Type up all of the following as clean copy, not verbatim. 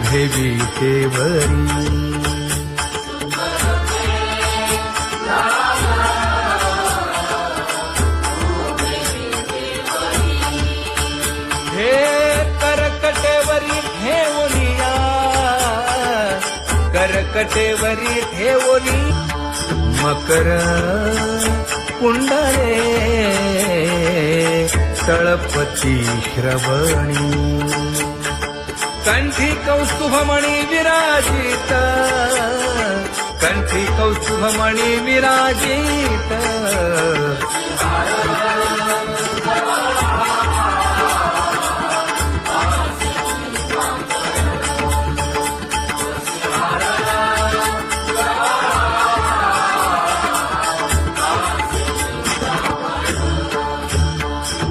उभे विटेवरी. हे करकटेवरी ठेवलिया, करकटेवरी ठेवली मकर कुंडले तळपती श्रवणी. कंठी कौस्तुभमणी विराजित, कंठी कौस्तुभमणी विराजित.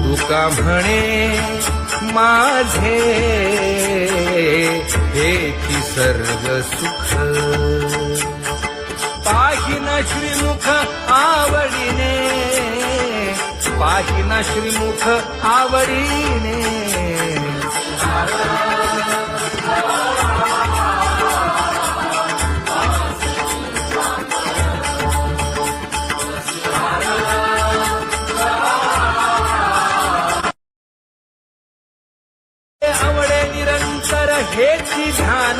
तुका म्हणे माझे हेची सर्व सुख, पाहिन श्रीमुख आवडीने, पाहिन श्रीमुख आवडीने. आवडे निरंतर हेची ध्यान,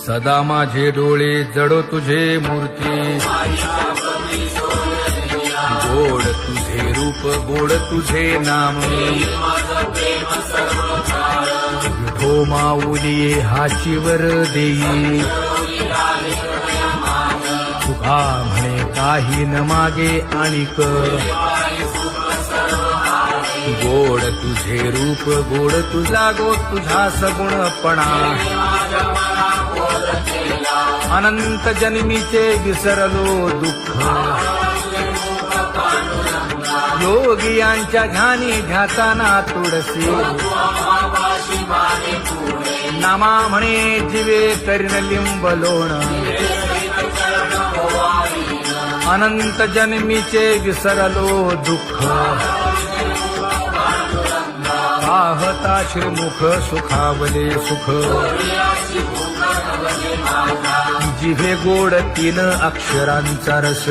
सदा माझे डोळे जडो तुझे मूर्ती. गोड तुझे रूप गोड तुझे नाम, विठो माऊली हाचीवर देई. तुका म्हणे काही न मागे आणिक, गोड तुझे रूप गोड तुझा गो तुझा सगुणपणा. अनंत जन्मीचे विसरलो दुःख, योगियांच्या ध्यानी ध्याताना तुळसी. नामा म्हणे जीवे करीन लिंब लोण, अनंत जन्मीचे विसरलो दुःख. पाहता श्रीमुख सुखावले सुख, जिभे गोड 3 अक्षरांचा रस.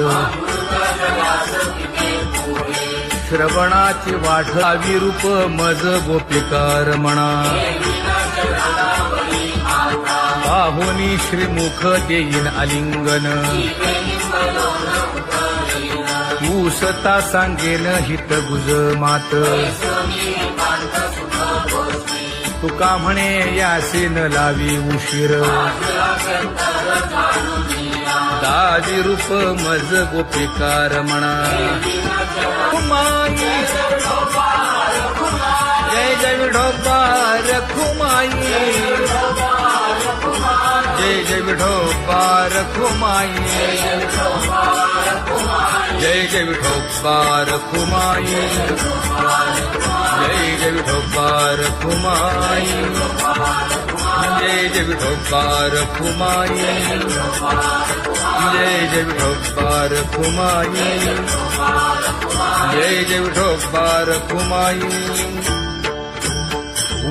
श्रवणाची वाट विरूप मज गोपिकार म्हणा. पाहुनी श्रीमुख देईन आलिंगन, ऊसता सांगेन हित गुज मात. तुका म्हणे यासे न लावी उशीर, दादी रूप मज गोपिकार म्हणा. जय जय विठोबा रखुमाई, जय जय विठोबा रखुमाई, जय जय विठोबा रखुमाई, जय जय विठोबा रखुमाई, जय जय विठोबा रखुमाई, जय जय विठोबा रखुमाई, जय जय विठोबा रखुमाई.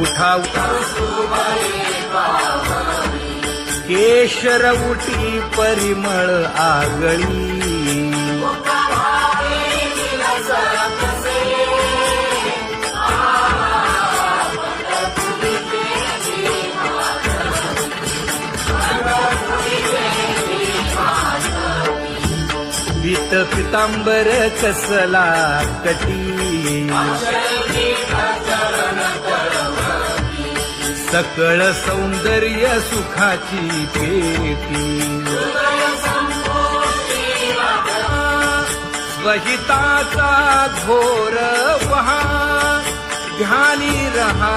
उठा केशर उठी परिमळ आगळी. पीत पितांबर कसला कटी, सकळ सौंदर्य सुखाची पेटी. स्वहिताचा घोर वहा, ध्यानी रहा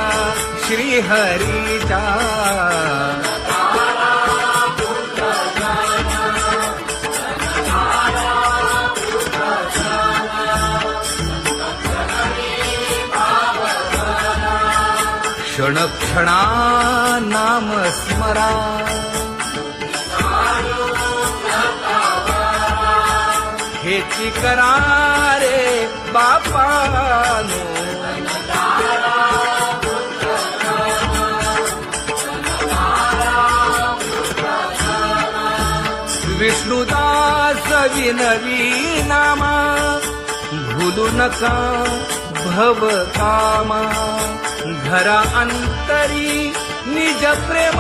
श्रीहरीचा. क्षण क्षणा नाम स्मरा हेची करा रे बापानो विष्णुदास विनवी नामा भूलू नका भव कामा घरा अंतरी निज प्रेम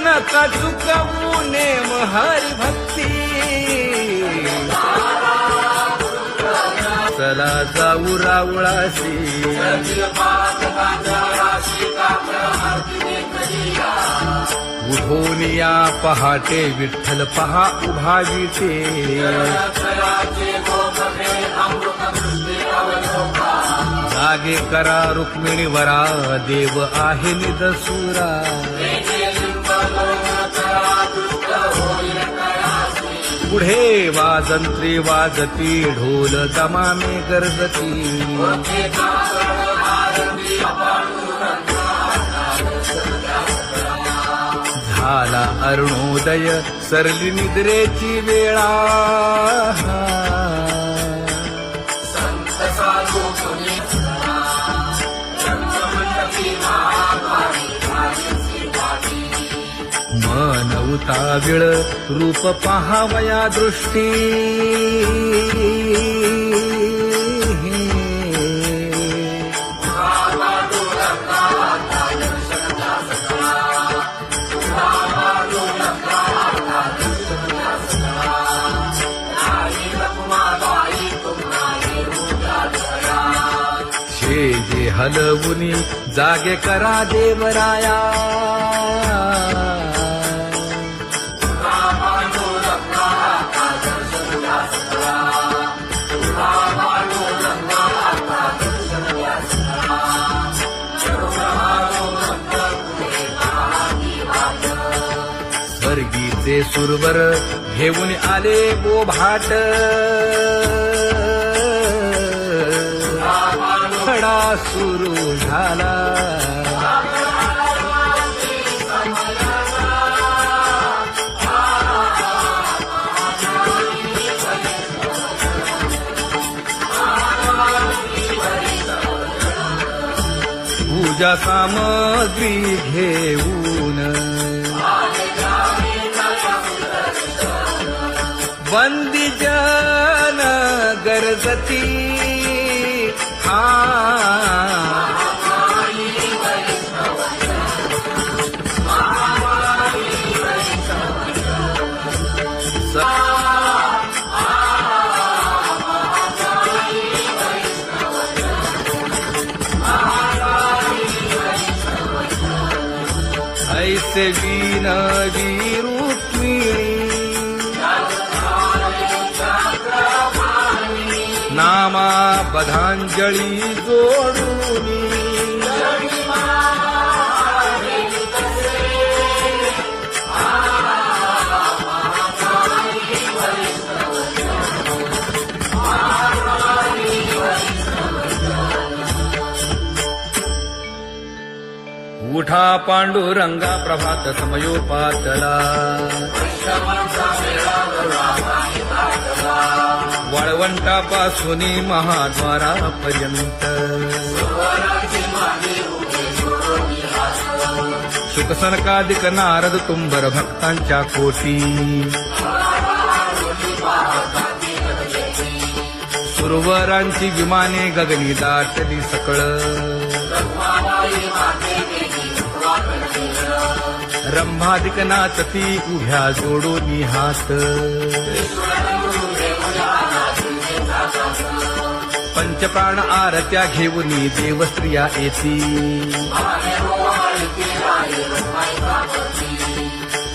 नका चुकवू नेम हरी भक्ती चला जाऊ रावळाशी उठोनिया पहाटे विठ्ठल पहा उभा विटे जागे करा रुक्मिणी वरा देव आहे निदसुरा पुढे वाजंत्री वाजती ढोल दमामे गरजती झाला अरुणोदय सरली निद्रेची वेळा मन उताविळ रूप पहावया दृष्टी जे हलवुनी जागे करा देवराया स्वर्गीचे सुरवर घेऊन आले बोभाट खडा सुरू झाला पूजा सामग्री घेऊन वंदी जन गरजती ऐसे विनवी रुक्मिणी नामा बधांजळी जोडूनी उठा पांडुरंगा प्रभात समयोपातला वाळवंटापासून महाद्वारापर्यंत शुकसनकादिक नारद तुंबर भक्तांच्या कोटी सुरवरांची विमाने गगनी दाटली सकळ रंभादिक नाचती उभ्या जोडोनी हात पंचप्राण आरत्या घेऊनी देवस्त्रिया येती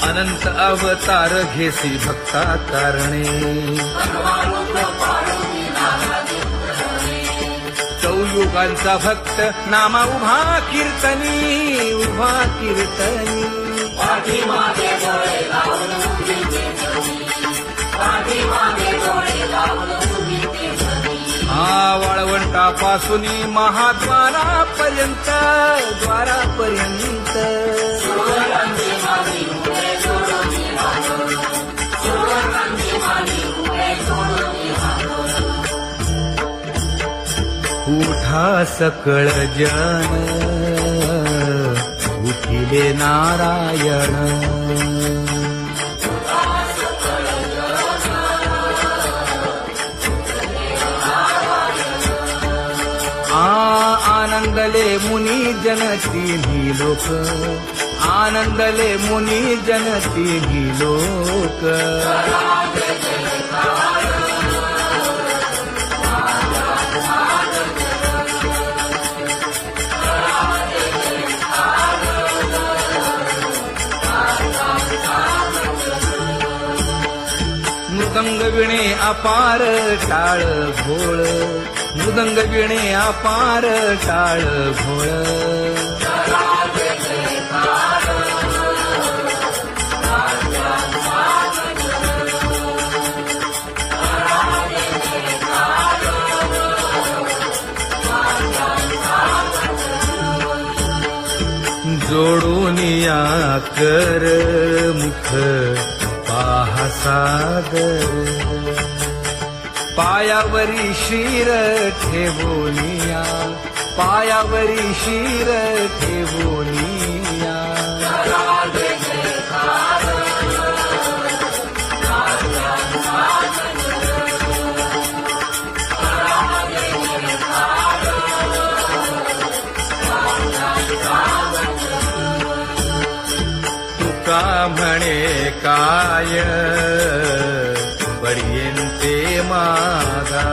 अनंत अवतार घेसी भक्ता कारणे चौयुगांचा भक्त नामा उभा कीर्तनी उभा कीर्तनी वाळवंटापासून महाद्वारापर्यंत द्वारापर्यंत उठा सकळ जन उठिले नारायण आनंदले मुनी जन तिन्ही लोक आनंदले मुनी जन तिन्ही लोक मृदंग विणे अपार टाळ भोळ मृदंग विणे अपार टाळ भोळ जोडून या कर मुख पाहा सागर पायावरी शिर ठेवोनिया पायावरी शिर ठेवोनिया तुका म्हणे काय पर्यंते मागा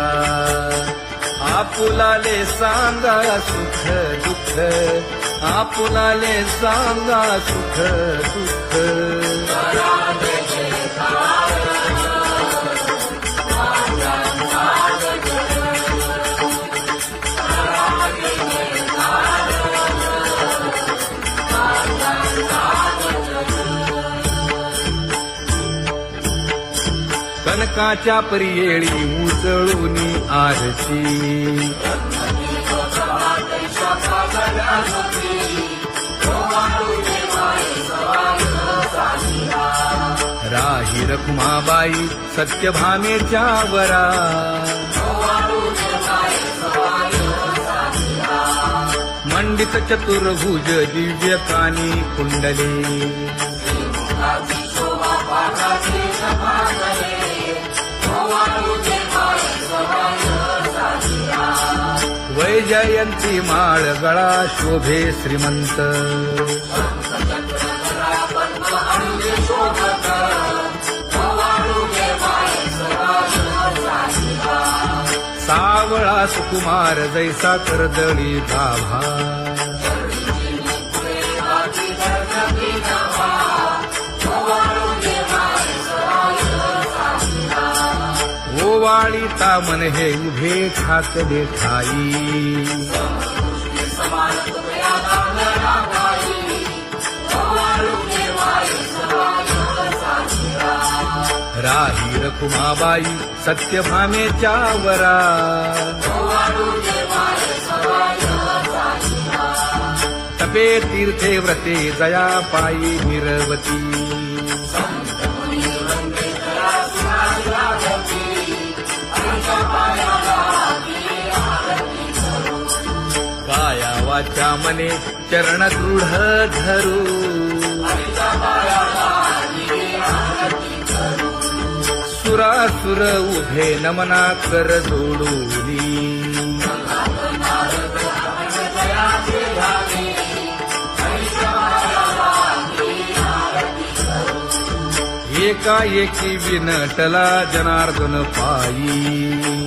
आपुलाले सांगा सुख दुःख आपुलाले सांगा सुख दुःख कनकाच्या परियेळी उजळूनी आरती राही रखुमाबाई सत्यभामेच्या वरा मंडित चतुर्भुज दिव्य कानी कुंडले वैजयंती माळ गळा शोभे श्रीमंत सावळा सुकुमार जैसा करदळी गाभा ओवाळी तामन हे उभे ठाकले ठाई राही रखुमाबाई सत्यभामेच्या वरा तपे तीर्थे व्रते जया पायी निरवती काया वाचा मने चरण दृढ धरू सुरासुर उभे नमना कर जोडूनी एकाएकी विनटला जनार्दन पायी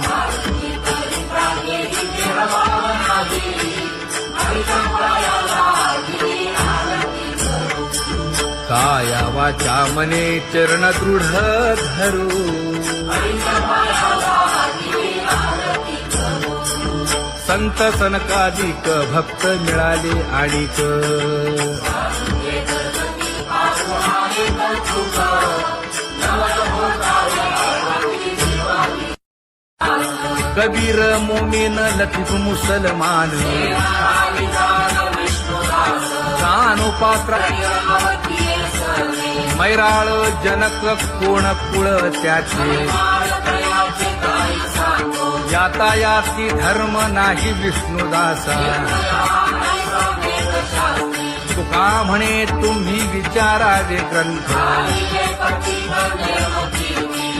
काया वाचा मने चरण दृढ धरू संत सनकादिक भक्त मिळाले आणिक कबीर मोमीन लतीफ मुसलमान जानो पात्र मैराळ जनक कोण कुळ त्याचे यातायाती धर्म नाही विष्णुदासा तुका म्हणे तुम्ही विचारावे ग्रंथ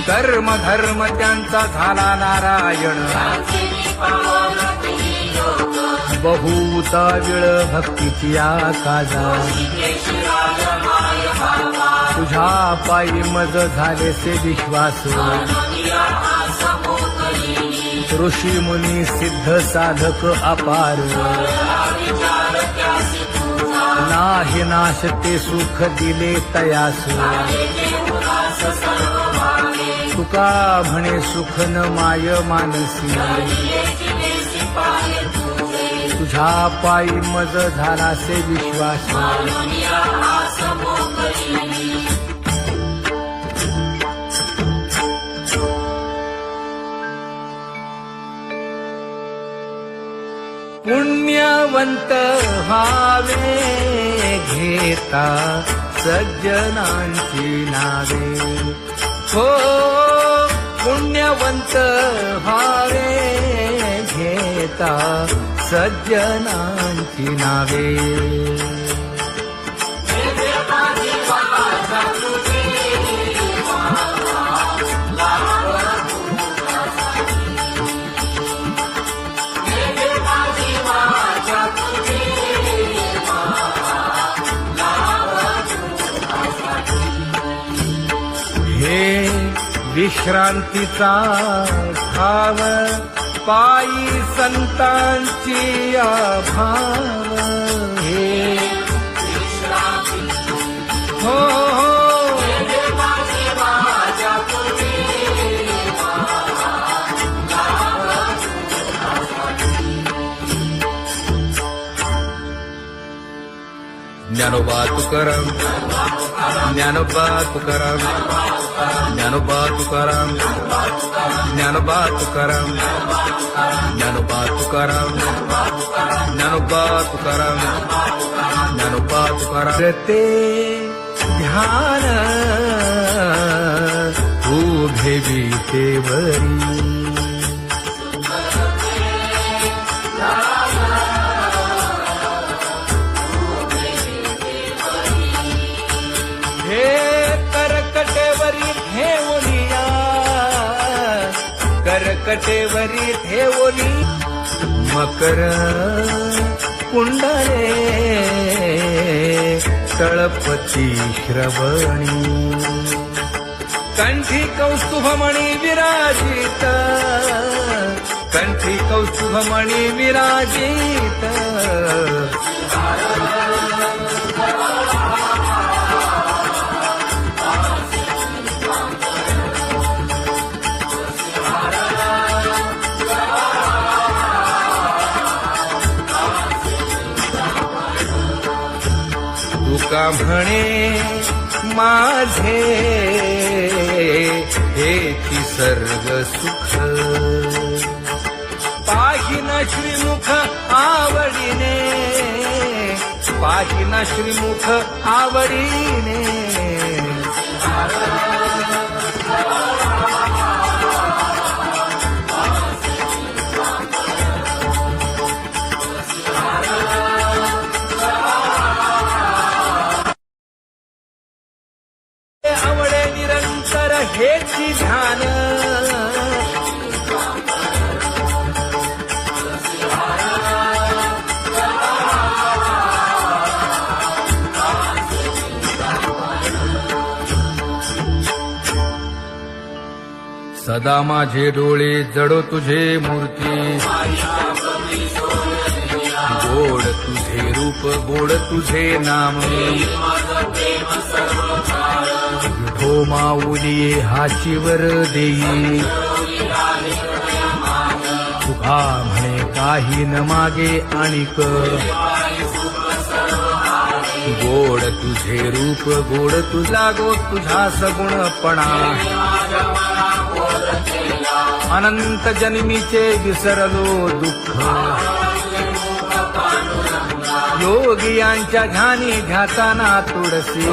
कर्म धर्म त्यांचा झाला नारायण बहुता वेळ भक्तीची आकाजा तुझ्या पायी मज झाले से विश्वास ऋषी मुनी सिद्ध साधक अपार नाही नाश ते सुख दिले तयास तुका म्हणे सुख न माय मानसी तुझ्या पायी मज झाला से विश्वास पुण्यवंत व्हावे घेता सज्जनांची नावे हो पुण्यवंत व्हावे घेता सज्जनांची नावे हे विश्रांतीचा भाव पायी संतांची अभाव हे हो ज्ञानोबा तुकाराम ज्ञानोबा तुकाराम ज्ञानोबा तुकाराम ज्ञानोबा तुकाराम ज्ञानोबा तुकाराम ज्ञानोबा तुकाराम ज्ञानोबा तुकाराम ते ध्यान उभे विटेवरी करकटेवरी ठेवली मकर कुंडले तळपती श्रवणी कंठी कौस्तुभमणी विराजित कंठी कौस्तुभमणी विराजित तुका म्हणे माझे हेची सर्व सुख पाहिन श्रीमुख आवडीने पाहिन श्रीमुख आवडीने आवडे निरंतर हेची ध्यान सदा माझे डोळे जडो तुझे मूर्ती गोड तुझे रूप गोड तुझे नाम विठो माऊली हाचीवर देई तुका म्हणे काही न मागे आणिक गोड तुझे रूप गोड तुझा गो तुझा सगुणपणा अनंत जन्मीचे विसरलो दुःख योगियांच्या ध्यानी ध्याताना तुळसी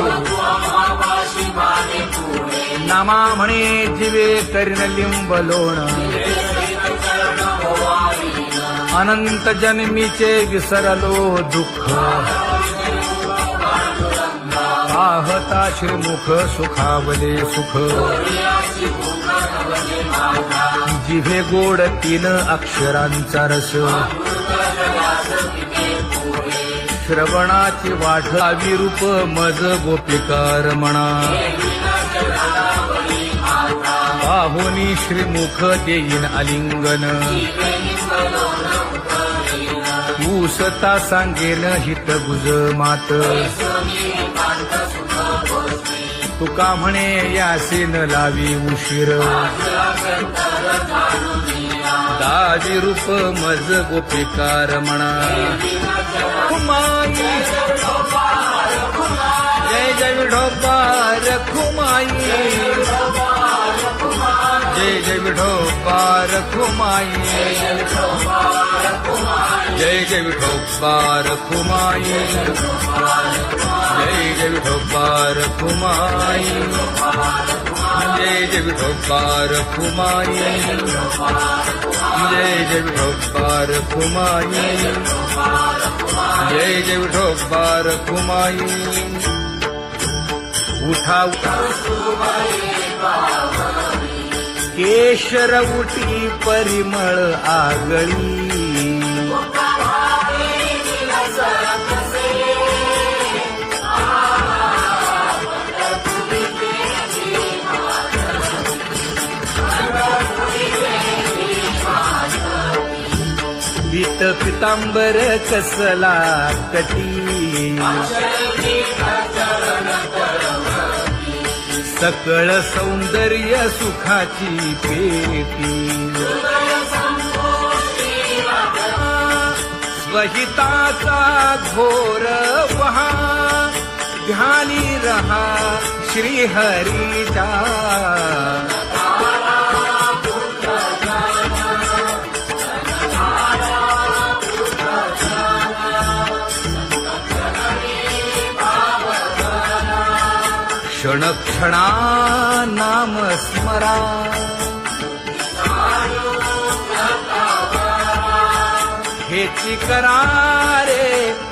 नामा म्हणे जीवे करीन लिंब लोण अनंत जन्मीचे विसरलो दुःख पाहता श्रीमुख सुखावले सुख जिभे गोड 3 अक्षरांचा रस श्रवणाची वाढ विरूप मज गोपिकार म्हणा पाहुनी श्रीमुख देईन आलिंगन ऊसता सांगेन हित गुज मात तुका म्हणे यासीन लावी उशीर दावी रूप मज गोपिकार म्हणा खुमाई जय जय विठोबा रखुमाई जय जय विठोबा रखुमाई जय जय विठोबा रखुमाई जय जय विठोबा रखुमाई जय जय विठोबा रखुमाई जय जय विठोबा रखुमाई जय जय विठोबा रखुमाई उठा केशर उठी परिमळ आगळी पीत पितांबर कसला कटी सकळ सौंदर्य सुखाची पेटी स्वहिताचा घोर वहा ध्यानी रहा श्रीहरीचा क्षण क्षणा नाम स्मरा हेची करा रे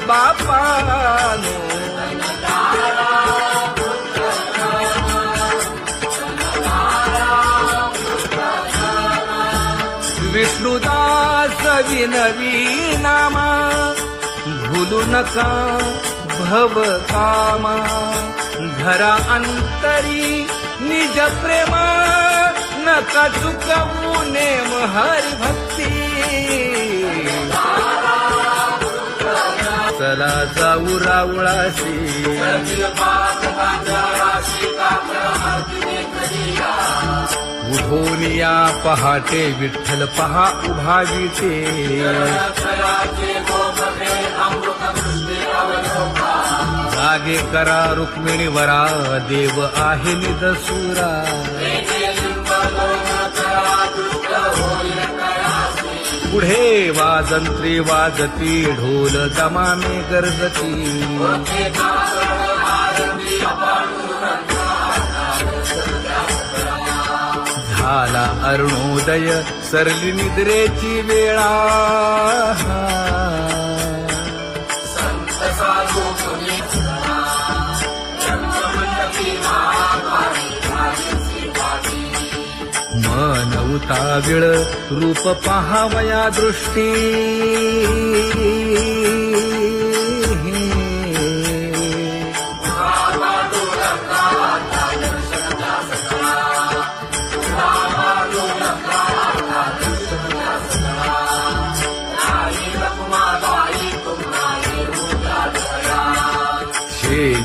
बापानो विष्णुदास विनवी नामा भूलू नका भव कामा धरा अंतरी निज प्रेमा नका चुकवू नेम हरी भक्ती चला जाऊ रावळाशी उठोनिया पहाटे विठ्ठल पहा उभा विटे जागे करा रुक्मिणी वरा देव आहे निदसुरा पुढे वाजंत्री वाजती ढोल दमामे गरजती झाला अरुणोदय सरली निद्रेची वेळा मन उताविळ रूप पहावया दृष्टी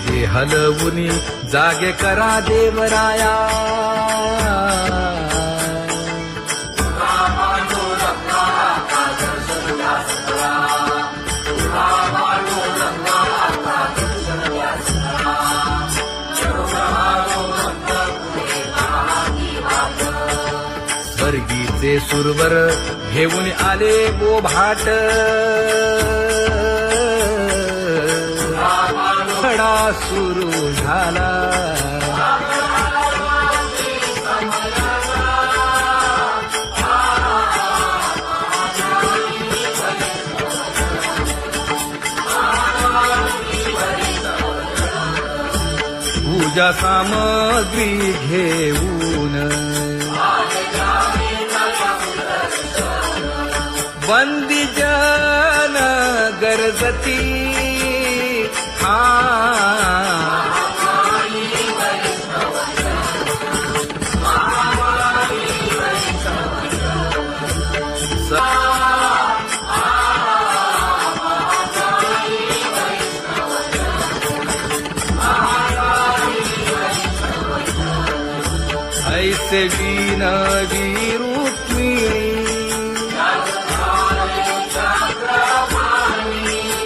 जे हलवुनी जागे करा देवराया ते सुरवर घेऊन आले बोभाट खडा सुरू झाला पूजा सामग्री घेऊन बंदी जन गरजती ऐसे विनवी रुक्मिणी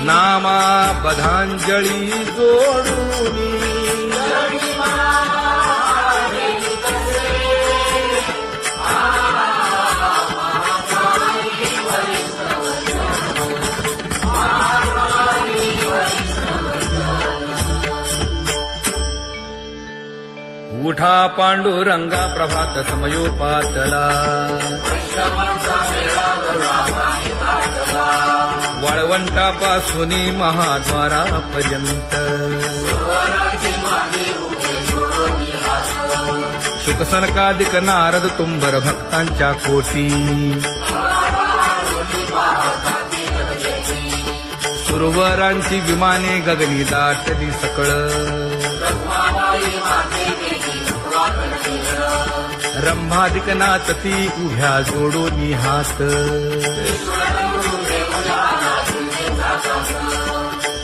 नामा बधांजळी जोडूनी उठा पांडुरंगा प्रभात समयोपातला वाळवंटापासून महाद्वारापर्यंत शुकसनकादिक नारद तुंबर भक्तांच्या कोटी सुरवरांची विमाने गगनी दाटली सकळ रंभादिक नाचती उभ्या जोडूनी हात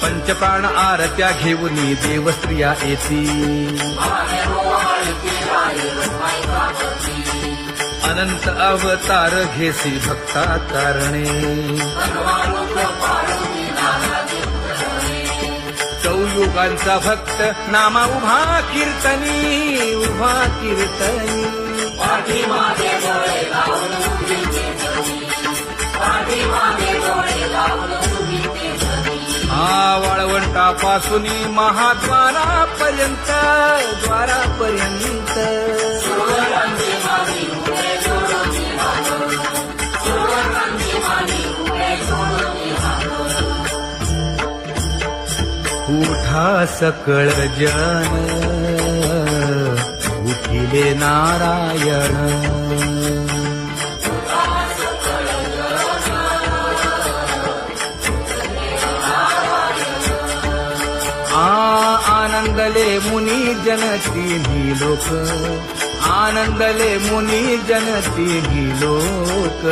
पंचप्राण आरत्या घेऊनी देवस्त्रिया येती अनंत अवतार घेसी भक्ता तारणे चौयुगांचा भक्त नामा उभा कीर्तनी उभा कीर्तनी वाळवंटापासून महाद्वारापर्यंत द्वारापर्यंत उठा सकळ जन उठिले नारायण आनंदले मुनी जन तिन्ही लोक आनंदले मुनी जन तिन्ही लोक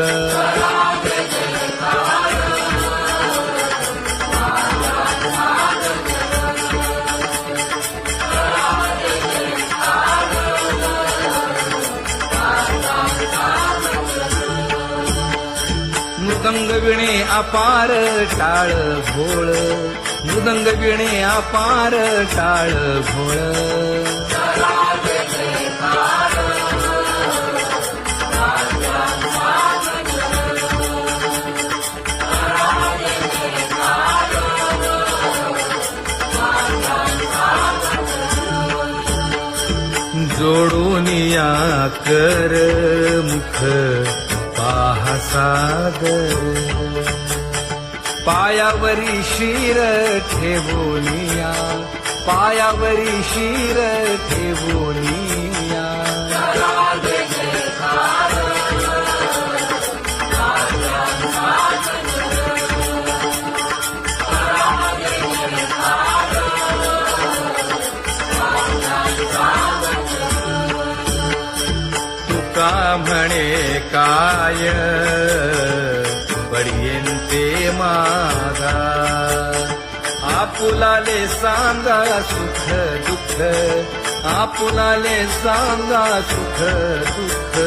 मृदंग विणे अपार टाळ भोळ मृदंग विणे अपार टाळ भोळ जोडूनिया कर मुख पाहा सागर पायावरी शिर ठेवोनिया पायावरी शिर ठेवोनिया तुका म्हणे काय पडियेंते मागा आपुलाले सांगा सुख दुःख आपुलाले सांगा सुख दुःख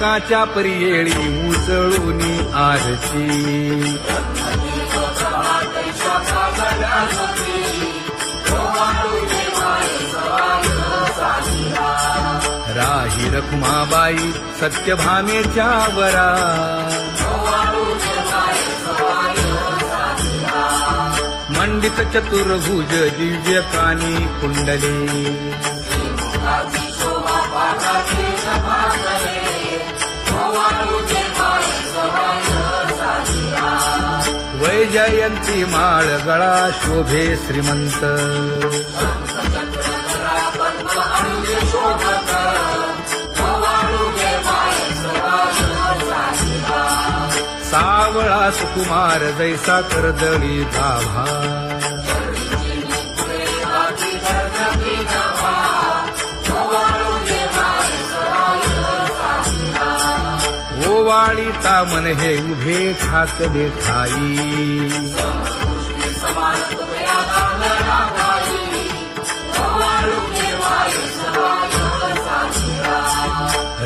सेवकाच्या परियेळी उचळूनी आरती राही रखुमाबाई सत्यभामेच्या वरा मंडित चतुर्भुज दिव्य कानी कुंडले वैजयंती माळ गळा शोभे श्रीमंत सावळा सुकुमार जैसा करदळी गाभा ओवाळीता मन हे उभे ठाकले ठाई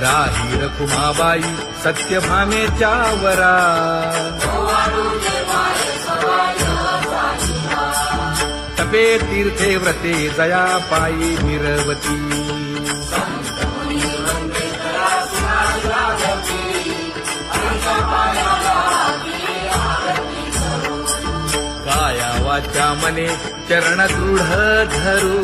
राही रखुमाबाई सत्यभामेच्या वरा तपे तीर्थे व्रते जया पायी निरवती काया वाचा मने चरण दृढ धरू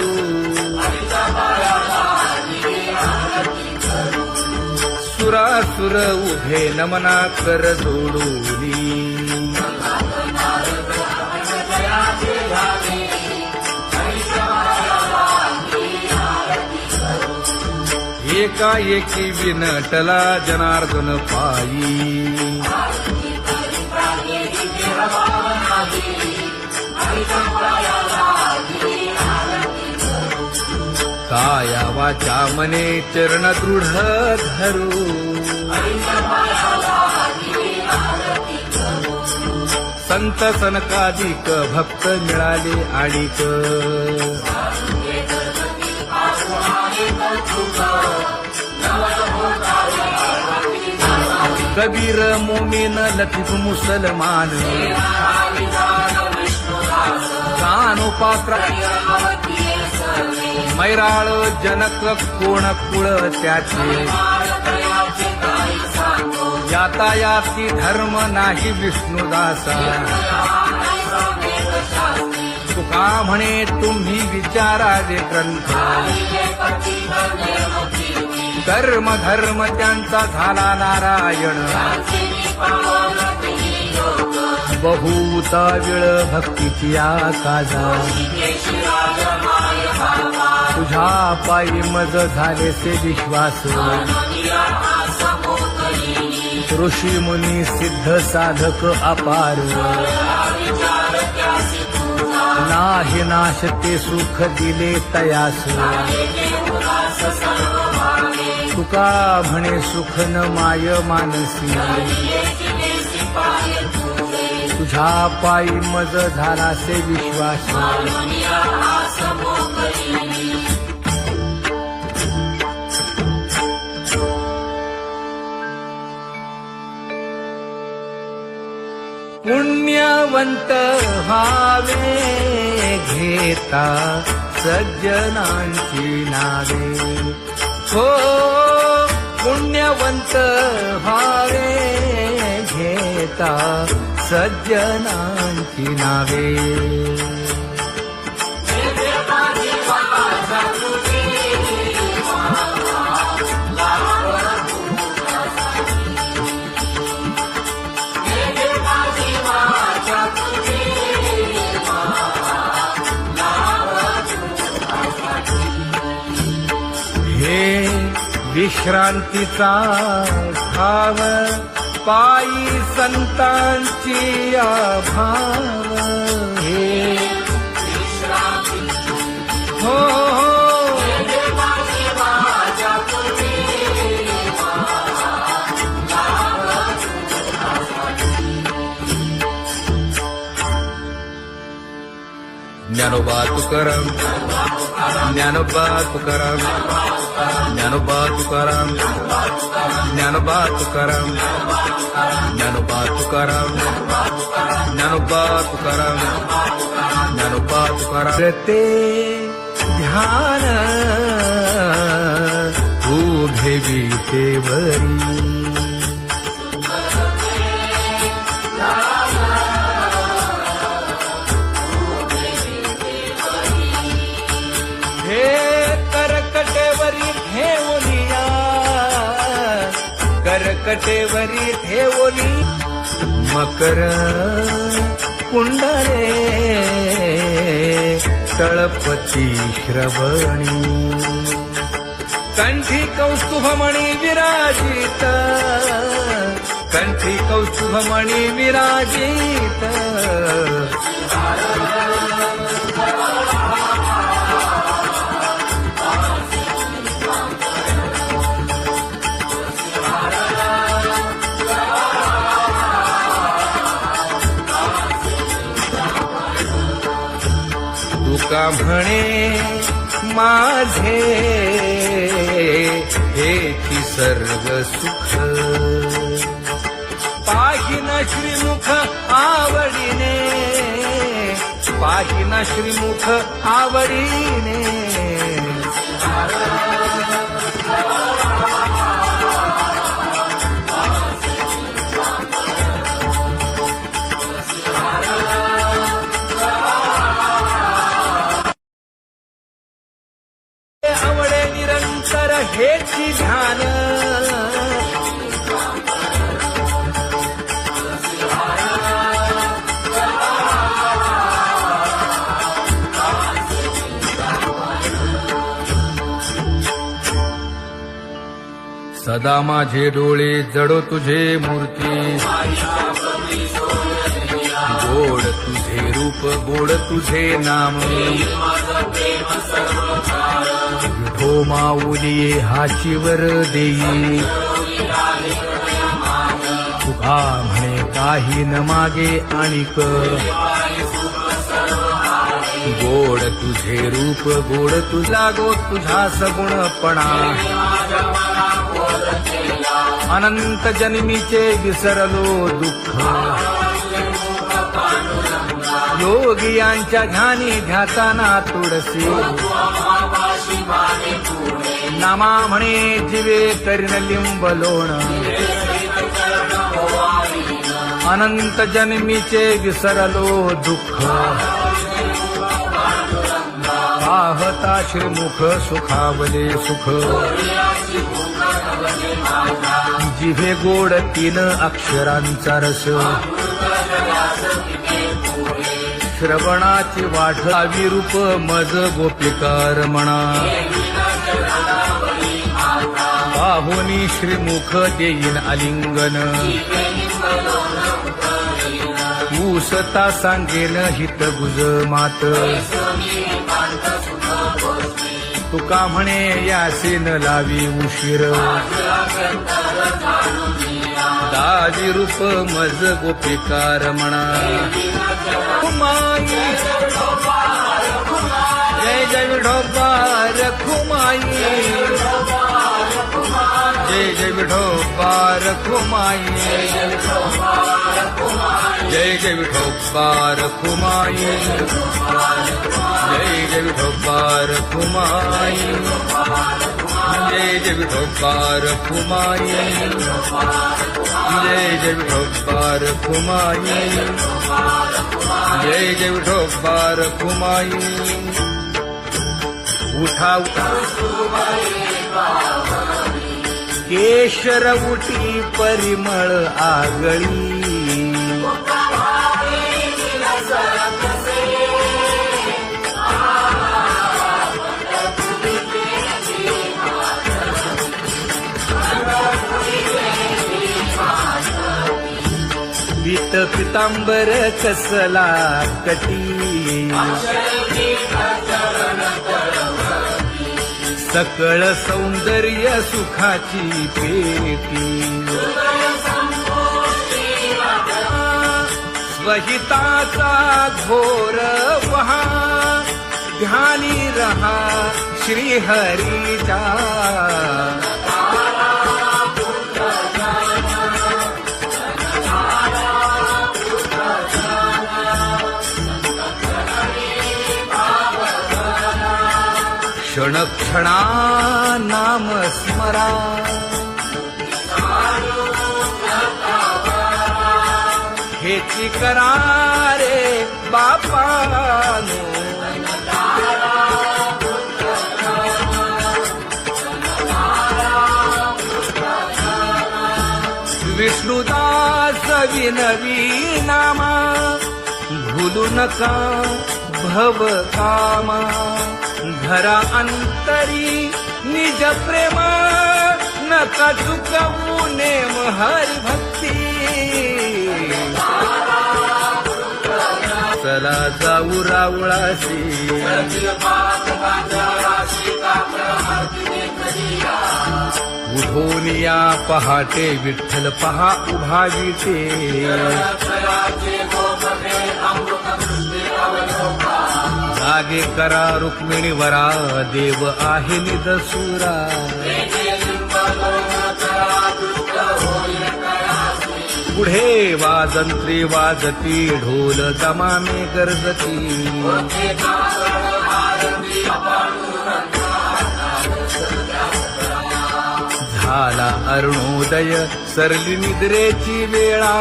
सुरासुर उभे नमना कर जोडूनी एकाएकी विनटला जनार्दन पायी काया वाचा मने चरण दृढ धरू संत सनकादिक भक्त मिळाले आणिक कबीर मोमीन लतीफ मुसलमान कानोपात्रा मैराळ जनक कोण कुळ त्याचे यातायाती धर्म नाही विष्णुदासा तुका म्हणे तुम्ही विचारावे ग्रंथ कर्म धर्म त्यांचा झाला नारायण बहुता वेळ भक्तीची आकाजा तुझ्या पायी मज झाले से विश्वास ऋषी मुनी सिद्ध साधक अपार नाही नाश ते सुख दिले तयास तुका म्हणे सुख न माय मानसी तुझ्या पायी मज झाला से विश्वास पुण्यवंत व्हावे घेता सज्जनांची नावे हो पुण्यवंत व्हावे घेता सज्जनांची नावे हे विश्रांतीचा भाव पायी संतांची अभाव हे हो ज्ञानोबा तुकाराम, ज्ञानोबा तुकाराम, ज्ञानोबा तुकाराम, ज्ञानोबा तुकाराम, ज्ञानोबा तुकाराम, ज्ञानोबा तुकाराम, ज्ञानोबा तुकाराम. ते ध्यान उभे विटेवरी, हे करकटेवरी ठेवलिया, करकटेवरी ठेवली मकर कुंडले तळपती श्रवणी, कंठी कौस्तुभमणी विराजित, कंठी कौस्तुभमणी विराजित. तुका म्हणे माझे हेची सर्व सुख, पाहिन श्रीमुख आवडीने, पाहिन श्रीमुख आवडीने. आवडे निरंतर हेची ध्यान, सदा माझे डोळे जडो तुझे मूर्ती, गोड तुझे रूप गोड तुझे नाम. विठो माऊली हाचीवर देई, तुका म्हणे काही न मागे आणिक. गोड तुझे रूप गोड तुझा गो तुझा सगुणपणा, अनंत जन्मीचे विसरलो दुःख. योगियांच्या ध्यानी ध्याताना तुळसी, नामा म्हणे जीवे करीन लिंब लोण. अनंत जन्मीचे विसरलो दुःख, पाहता श्रीमुख सुखावले सुख. जिभे गोड 3 अक्षरांचा रस, श्रवणाची वाढ विरूप मज गोपिका रमणा. पाहुनी श्रीमुख देईन आलिंगन, ऊसता सांगेन हित गुज मात. तुका म्हणे यासे न लावी उशीर, दाजी रूप मज गोपिका रमणा. रखुमाई जय जय विठोबा रखुमाई, जय जय विठोबा रखुमाई, जय जय विठोबा रखुमाई, जय जय विठोबा रखुमाई, जय जय विठोबा रखुमाई, जय जय विठोबा रखुमाई, जय जय विठोबा रखुमाई. उठा केशर उठी परिमळ आगळी, पीत पितांबर कसला कटी, सकळ सौंदर्य सुखाची पेटी. स्वहिताचा घोर वहा ध्यानी रहा श्री हरीचा. क्षणक्षणा नाम स्मरा. हेची करा रे बापानो. विष्णुदास विनवी नामा. भूलू नका भव कामा. धरा अंतरी निज प्रेम. नका चुकवू नेम हरी भक्ती. चला जाऊ रावळाशी. उठून या पहाटे विठ्ठल पहा उभा विटे. जागे करा रुक्मिणी वरा. देव आहे निदसुरा. पुढे वाजंत्री वाजती. ढोल दमामे गरजती. झाला अरुणोदय सरली निद्रेची वेळा.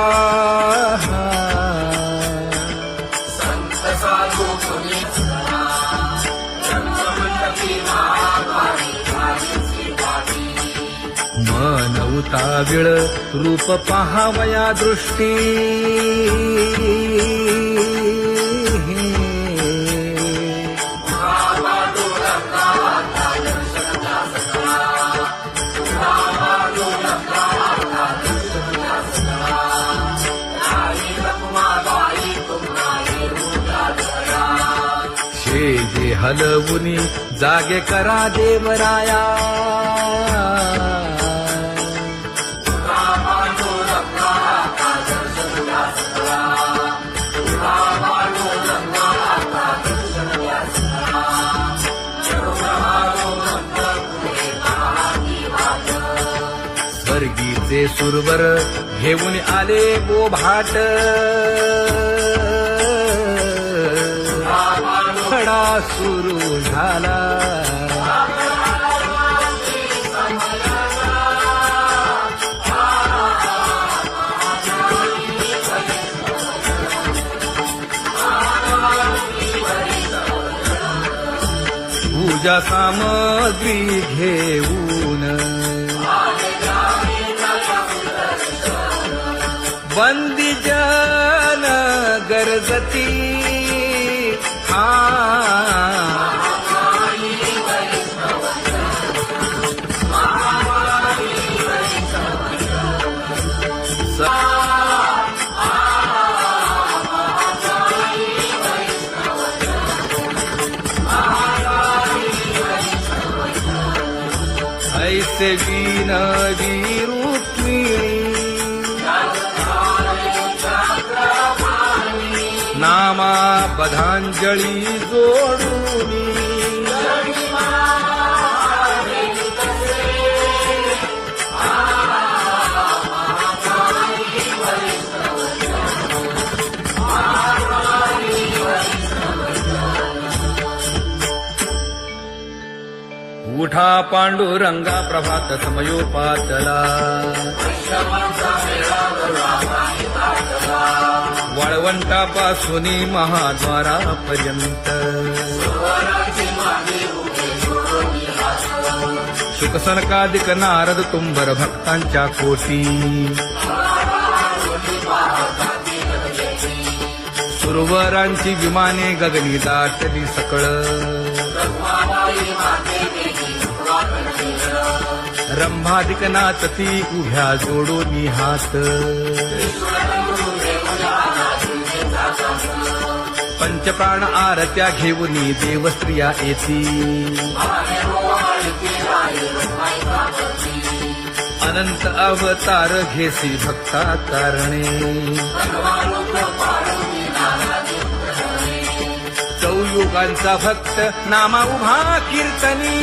मन उताविळ रूप पहावया दृष्टी. जे हलवुनी जागे करा देवराया. स्वर्गीचे सुरवर घेऊन आले बोभाट. खडा सुरू झाला. पूजा सामग्री घेऊन. बंदी जन गरजती. ऐसे विनवी रुक्मिणी. नामा बधांजळी जोडूनी. उठा पांडुरंगा प्रभात समयोपातला. वाळवंटापासून महाद्वारापर्यंत. शुकसनकादिक नारद तुंबर भक्तांच्या कोटी. सुरवरांची विमाने गगनी दाटली सकळ. रंभादिक नाचती उभ्या जोडोनी हात. पंचप्राण आरत्या घेऊनी देवस्त्रिया येती. अनंत अवतार घेसी भक्ता कारणे. चौयुगांचा भक्त नामा उभा कीर्तनी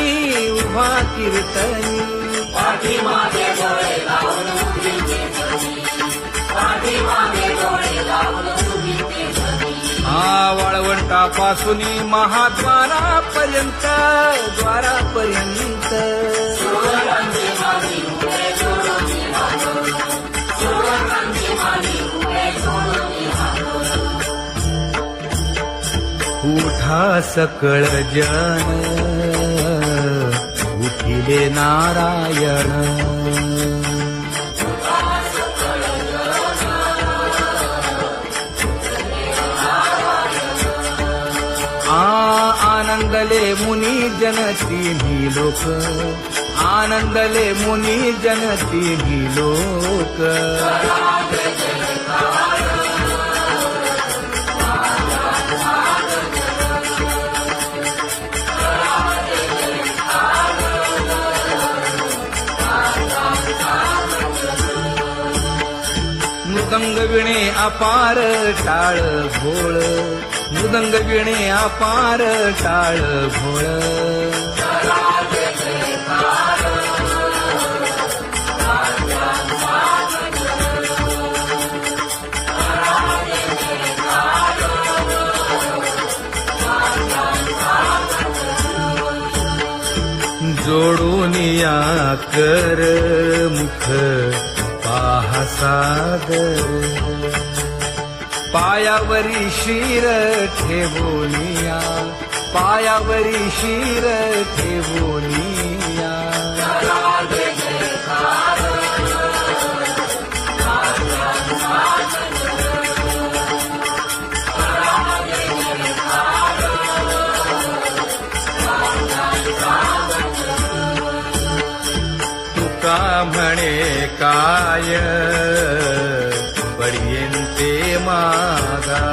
पाठीमागे डोळे लावून उभी ते धनी, पाठीमागे डोळे लावून उभी ते धनी. वाळवंटापासून महाद्वारापर्यंत सुवर्णांची माली उभे जोडून हात, सुवर्णांची माली उभे जोडून हात. उठा सकळ जन उठिले नारायण. आनंदले मुनी जन तिन्ही लोक, आनंदले मुनी जन तिन्ही लोक. मृदंग विणे अपार टाळ भोळ, मृदंग विणे अपार टाळ भोळ. जोडून या कर मुख पाहा सागर, पायावरी शिर ठेवोनिया, पायावरी शिर ठेवोनिया. तुका म्हणे काय बडियेंते मागा,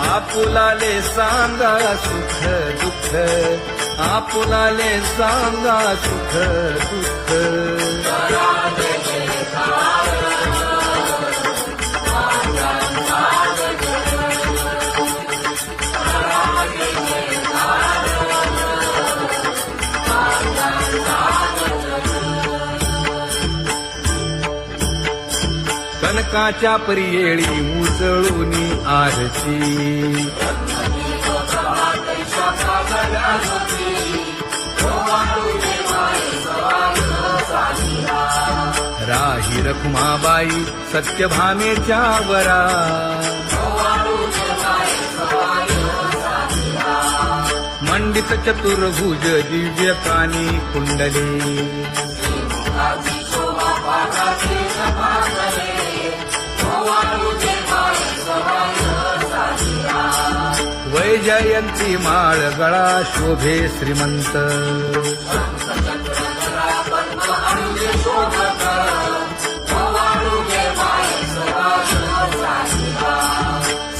आपुलाले सांगा सुख दुःख, आपुलाले सांगा सुख दुःख. कनकाच्या परियेळी उजळूनी आरती, राही रखुमाबाई सत्यभामेच्या वरा. मंडित चतुर्भुज दिव्य कानी कुंडले, वैजयंती माळ गळा शोभे श्रीमंत.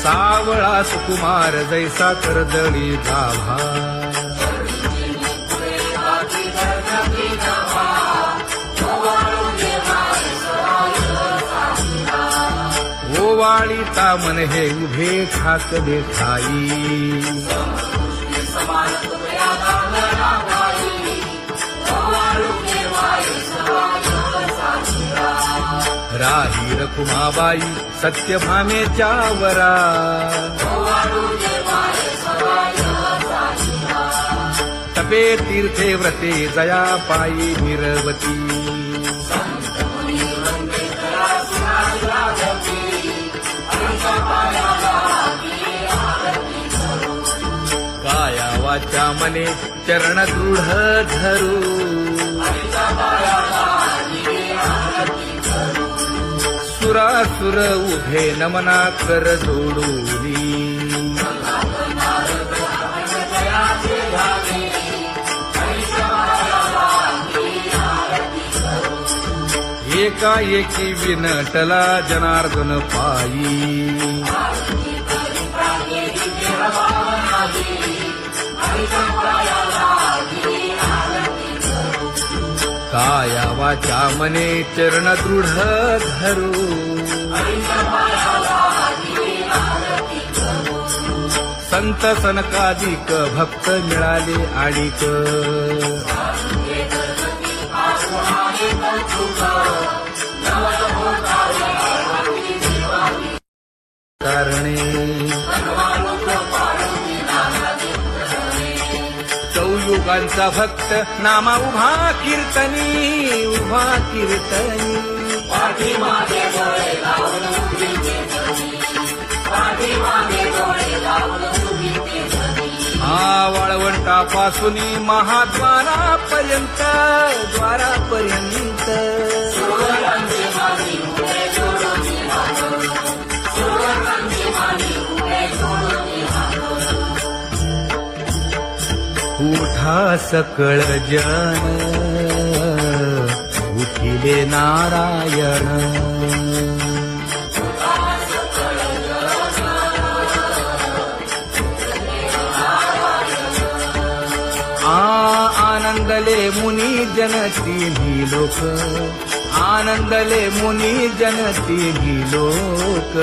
सावळा सुकुमार जैसा करदळी गाभा, ओवाळी तामन हे उभे ठाकले ठाई. राही रखुमाबाई सत्यभामेच्या वरा. तपे तीर्थे व्रते जया पायी निरवती. काया वाचा मने चरण दृढ धरू, सुरासुर उभे नमना कर जोडूनी. एकाएकी विनटला जनार्दन पायी. काया वाचा मने चरण दृढ धरू, संत सनकादिक भक्त मिळाले आणिक कारणे चौयुगांचा भक्त नामा उभा कीर्तनी उभा कीर्तनी पाठीमागे डोळे लावून उभी केसरी पाठीमागे डोळे लावून उभी केसरी हा वाळवंटापासून महाद्वारापर्यंत द्वारापर्यंत सुवर्णांची माली उभे जोडून हात सुवर्णांची माली उभे जोडून हात उठा सकळ जन उठिले नारायण आनंदले मुनी जन तिन्ही लोक आनंदले मुनी जन तिन्ही लोक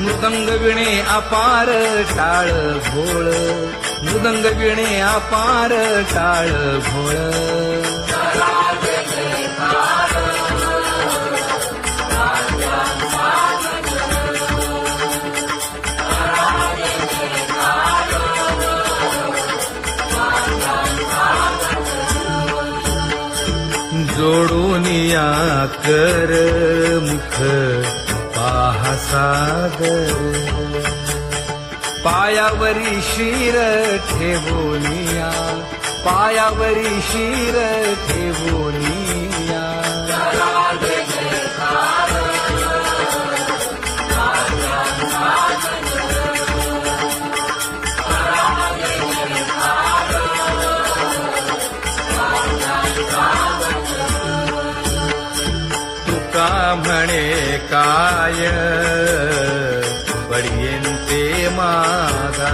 मृदंग विणे अपार टाळ भोळ मृदंग विणे अपार टाळ भोळ जोडून या कर मुख पाहा सागर पायावरी शिर ठेवोनिया पायावरी शिर ठेवोनिया तुका म्हणे काय पडियेंते मागा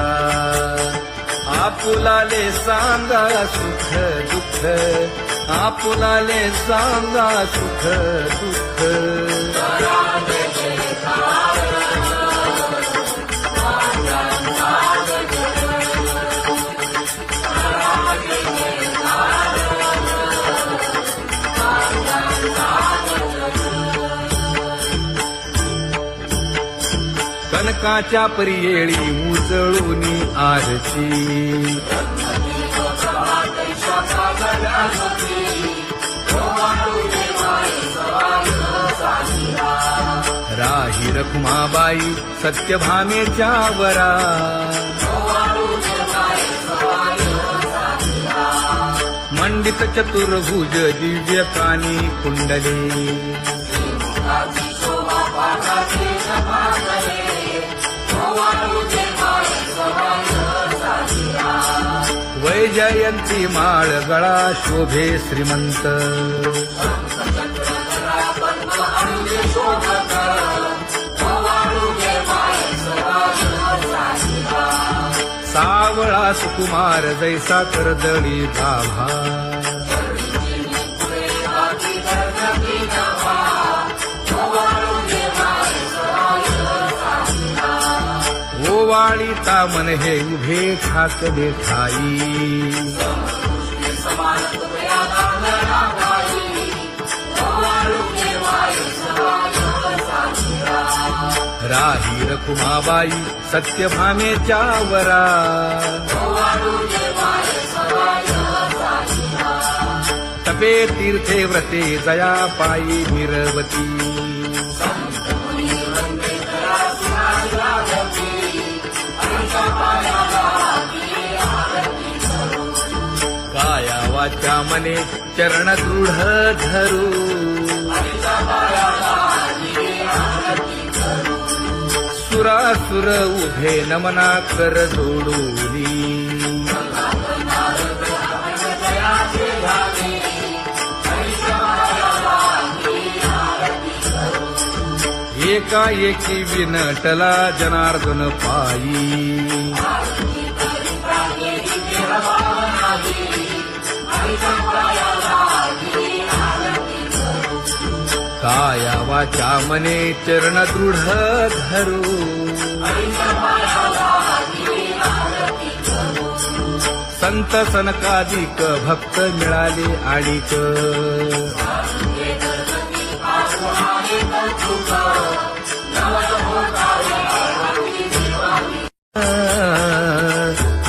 आपुलाले सांगा सुख दुःख आपुलाले सांगा सुख दुःख कनकाच्या परियेळी उजळूनी आरती राही रखुमाबाई सत्यभामेच्या वरा मंडित चतुर्भुज दिव्य कानी कुंडले वैजयंती माळ गळा शोभे श्रीमंत सावळा सुकुमार जैसा करदळी गाभा ओवाळीता मन हे उभे ठाकले ठाई राही रखुमाबाई सत्यभामेच्या वरा तपे तीर्थे व्रते जया पायी निरवती काया वाचा मने चरण दृढ धरू सुरासुर उभे नमना कर जोडूनी एकाएकी विनटला जनार्दन पायी काया वाचा मने चरण दृढ धरू संत सनकादिक भक्त मिळाले आणिक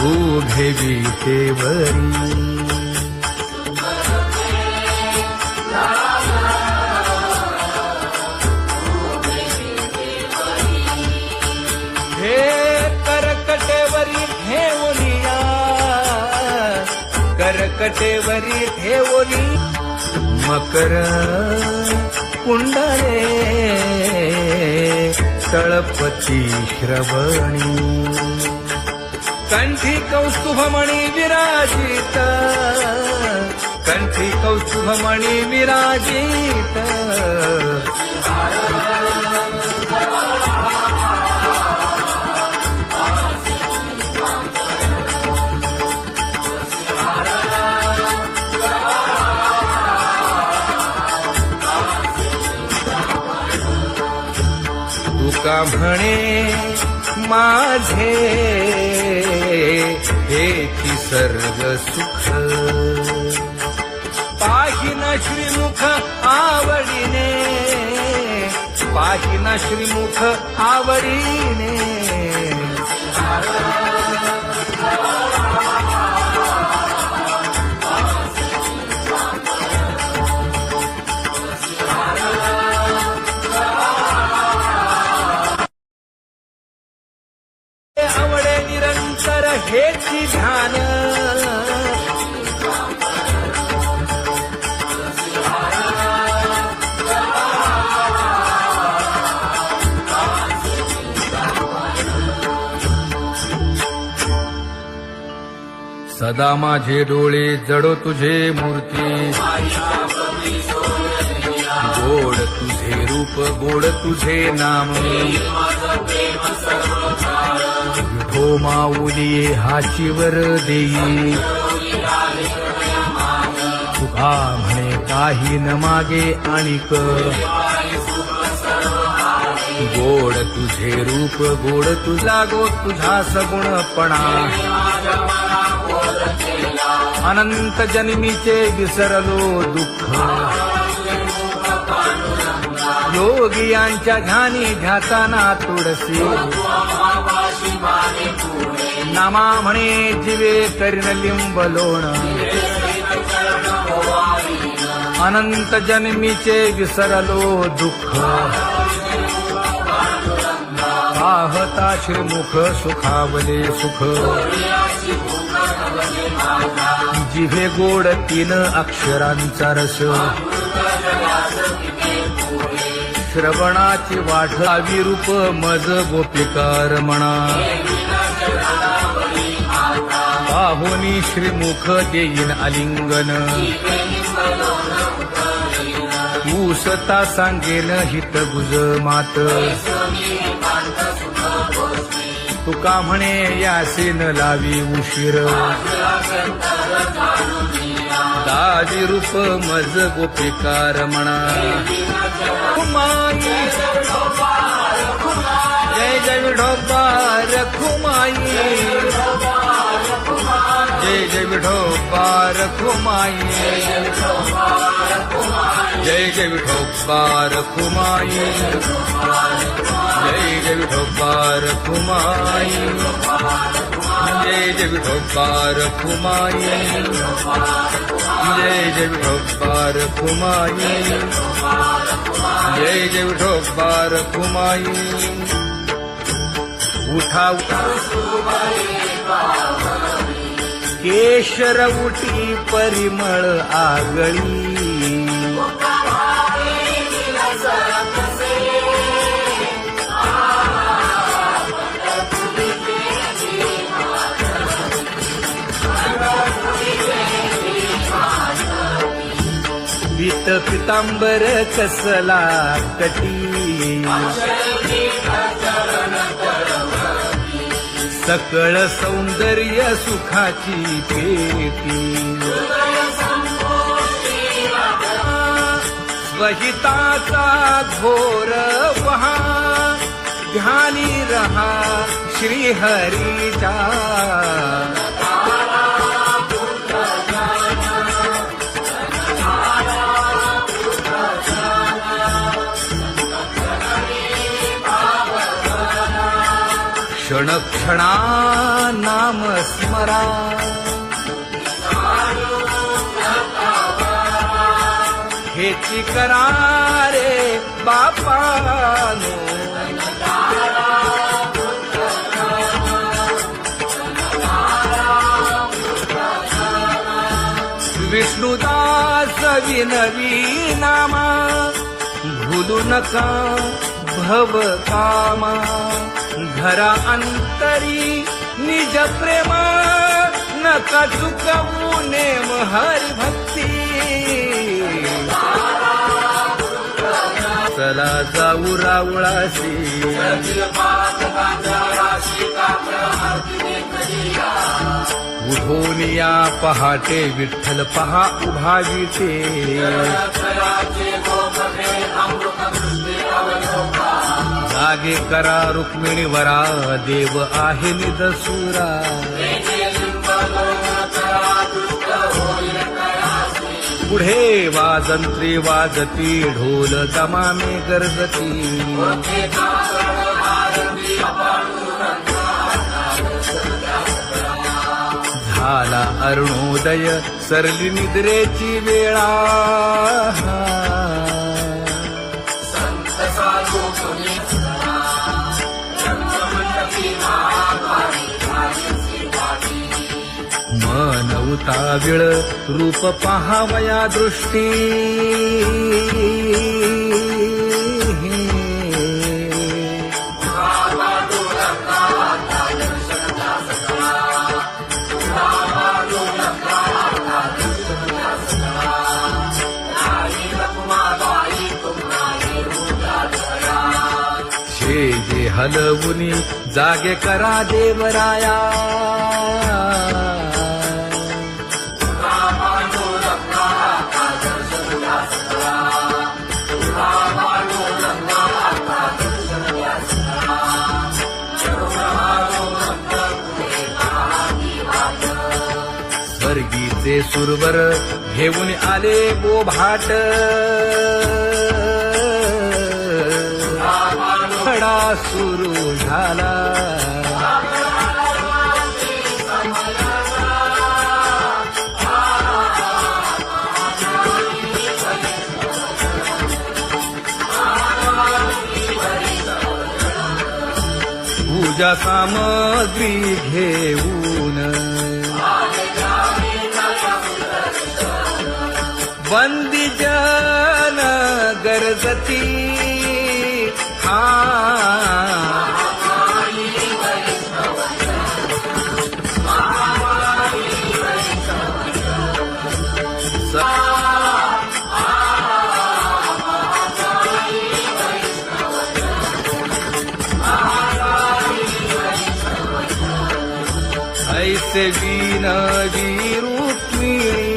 उभे विटेवरी हे करकटेवरी ठेवलिया करकटेवरी ठेवली मकर कुंडले तळपती श्रवणी कंठी कौस्तुभमणी विराजित कंठी कौस्तुभमणी विराजित तुका म्हणे माझे हेची सर्व सुख पाहिन श्रीमुख आवडीने पाहिन श्रीमुख आवडीने आवडे निरंतर हेची ध्यान सदा माझे डोळे जडो तुझे मूर्ती गोड तुझे रूप गोड तुझे नाम विठो माऊली हाचीवर देई तुका म्हणे काही न मागे आणिक गोड तुझे रूप गोड तुझा गो तुझा सगुणपणा अनंत जन्मीचे विसरलो दुःख योगियांच्या ध्यानी ध्याताना तुळसी नामा म्हणे जीवे करीन लिंब लोण अनंत जन्मीचे विसरलो दुःख पाहता श्रीमुख सुखावले सुख जिभे गोड 3 अक्षरांचा रस श्रवणाची वाढ विरूप मज गोपिकार म्हणा पाहुनी श्रीमुख देईन आलिंगन ऊसता सांगेन हित गुज मात तुका म्हणे यासीन लावी उशीर दाजी रूप मज गोपिकार म्हणा खुमाई जय जय विठोबा रखुमाई जय जय विठोबा रखुमाई जय जय विठोबा रखुमाई जय जय विठोबा रखुमाई जय जय विठोबा रखुमाई जय जय विठोबा रखुमाई जय जय विठोबा रखुमाई उठा उठा केशर उठी परिमळ आगळी पीत पितांबर कसला कटी सकळ सौंदर्य सुखाची पेटी स्वहिताचा घोर वहा ध्यानी रहा श्रीहरीचा क्षण क्षणा नाम स्मरा हेची करा रे बापानो विष्णुदास विनवी नामा भूलू नका भव कामा घरा अंतरी निज प्रेम नका चुकवू नेम हरी भक्ती चला जाऊ रावळाशी उठून या पहाटे विठ्ठल पहा उभा विटे जागे करा रुक्मिणी वरा देव आहे निदसुरा पुढे वाजंत्री वाजती ढोल दमामे गरजती झाला अरुणोदय सरली निद्रेची वेळा मन उताविळ रूप पहावया दृष्टी जे हलवुनी जागे करा देवराया स्वर्गीचे सुरवर घेऊन आले बोभाट खडा सुरू झाला पूजा सामग्री घेऊन बंदी जन गरजती ऐसे विनवी रुक्मिणी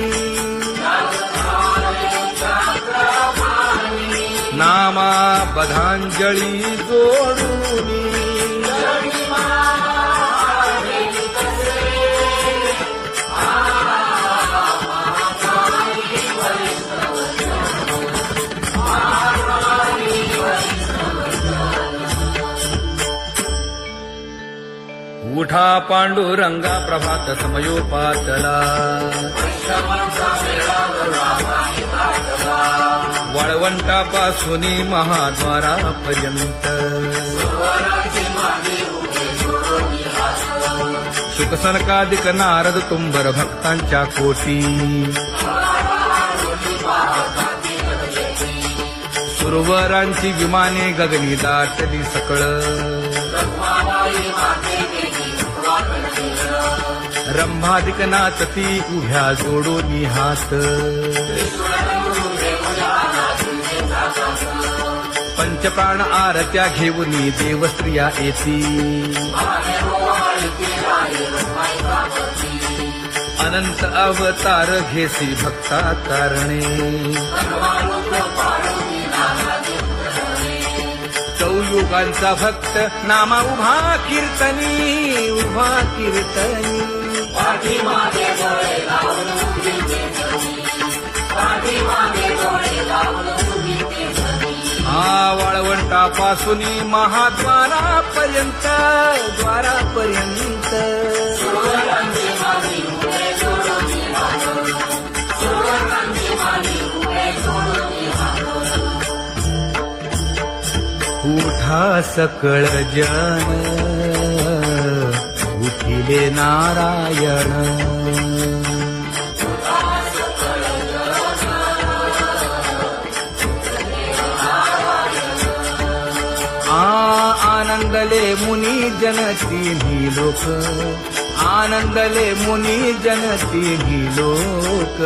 नामा बधांजळी जोडूनी उठा पांडुरंगा प्रभात समयोपातला वाळवंटापासून महाद्वारापर्यंत शुकसनकादिक नारद तुंबर भक्तांच्या कोटी सुरवरांची विमाने गगनी दाटली सकळ रंभादिक नाचती उभ्या जोडोनी हात पंचप्राण आरत्या घेऊनी देवस्त्रिया येती अनंत अवतार घेसी भक्ता कारणे युगांचा भक्त नामा उभा कीर्तनी उभा कीर्तनी पाठीमागे डोळे लावून उभी ते जणी, पाठीमागे डोळे लावून उभी ते जणी. हा वाळवंटापासून महाद्वारापर्यंत द्वारापर्यंत सुवर्णांची माली उभे सोडून हात, सुवर्णांची माली उभे सोडून हात. उठा सकळ जन उठिले नारायण आनंदले मुनी जन तिन्ही लोक आनंदले मुनी जन तिन्ही लोक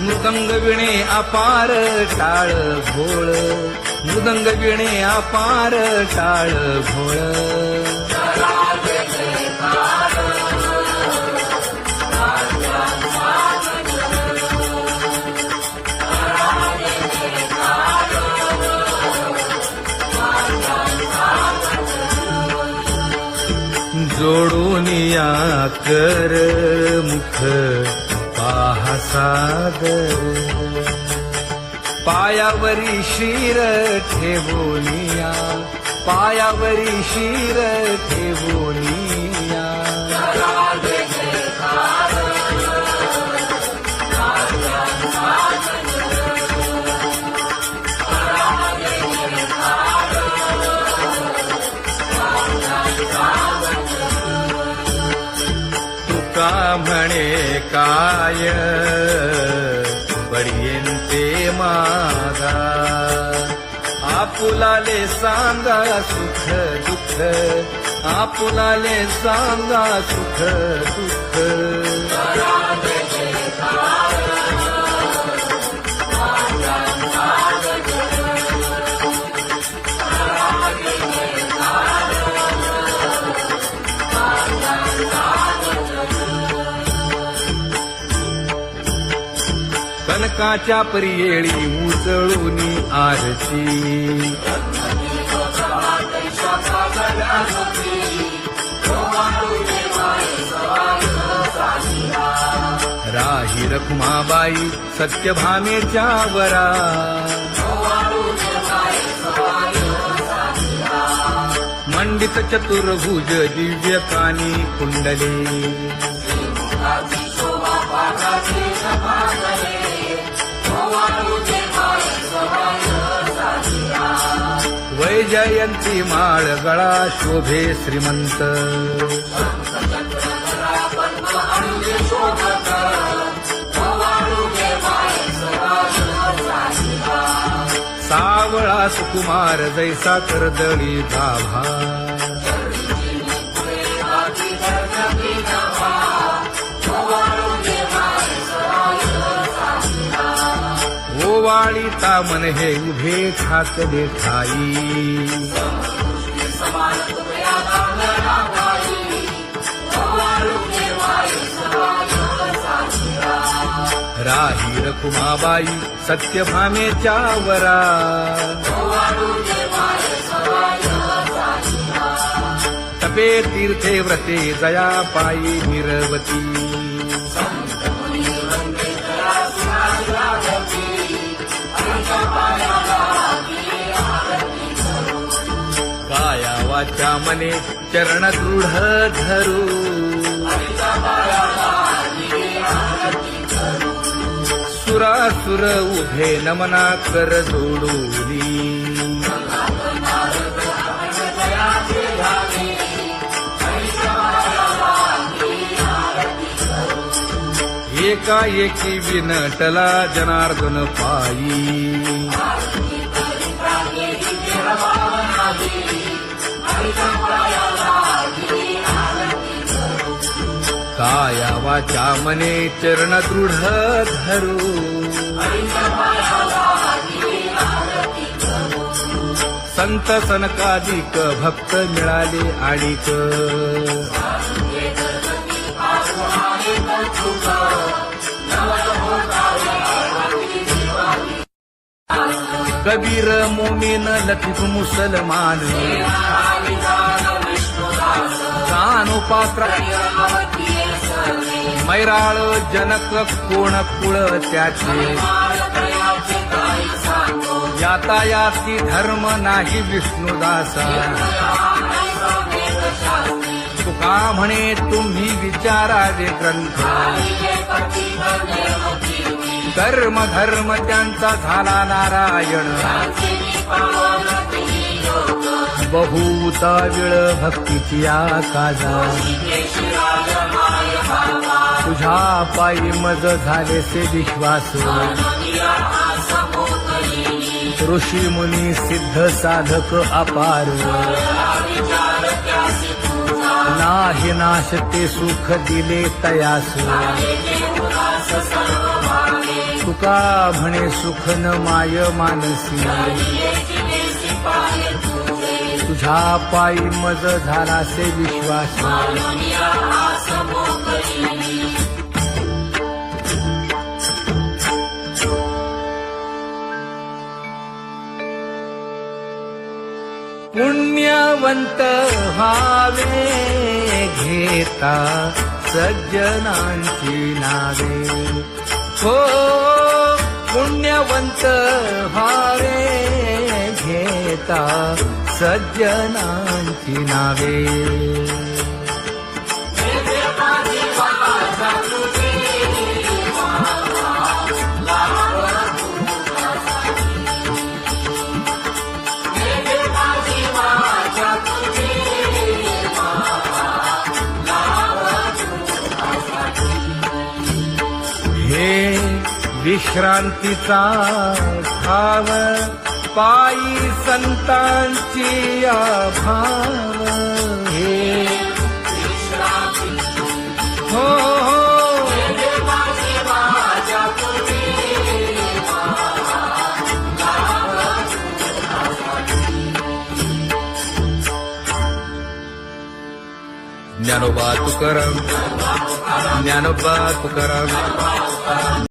मृदंग विणे अपार टाळ भोळ मृदंग विणे अपार टाळ भोळ जोडून या कर मुख पाहा सागर पायावरी शिर ठेवोनिया पायावरी शिर ठेवोनिया तुका म्हणे काय पर्यंते मागा आपुलाले सांगा सुख दुःख आपुलाले सांगा सुख दुःख कनकाच्या परियेळी उजळूनी आरती राही रखुमाबाई सत्यभामेच्या वरा मंडित चतुर्भुज दिव्य कानी कुंडले वैजयंती माळ गळा शोभे श्रीमंत सावळा सुकुमार जैसा करदळी गाभा ओवाळीता मन हे उभे ठाकले ठाई राही रखुमाबाई सत्यभामेच्या वरा तपे तीर्थे व्रते जया पायी निरवती काया वाचा मने चरण दृढ धरू सुरासुर उभे नमना कर जोडूनी एकाएकी विनटला जनार्दन पायी काया वाचा मने चरण दृढ धरू संत सनकादिक भक्त मिळाले आणिक कबीर मोमीन लतीफ मुसलमान कानोपात्र मैराळ जनक कोण कुळ त्याचे यातायाती धर्म नाही विष्णुदासा तुका म्हणे तुम्ही विचारावे ग्रंथ कर्म धर्म त्यांचा झाला नारायण बहुता वेळ भक्तीची आकाजा तुझ्या पायी मज झाले से विश्वास ऋषी मुनी सिद्ध साधक अपार नाही नाश ते सुख दिले तयास तुका म्हणे सुख न माय मानसी तुझ्या पायी मज झाला से विश्वास पुण्यवंत व्हावे घेता सज्जनांची नावे हो पुण्यवंत व्हावे घेता सज्जनांची नावे हे विश्रांतीचा भाव पायी संतांची अभाव हे हो ज्ञानोबा तुकाराम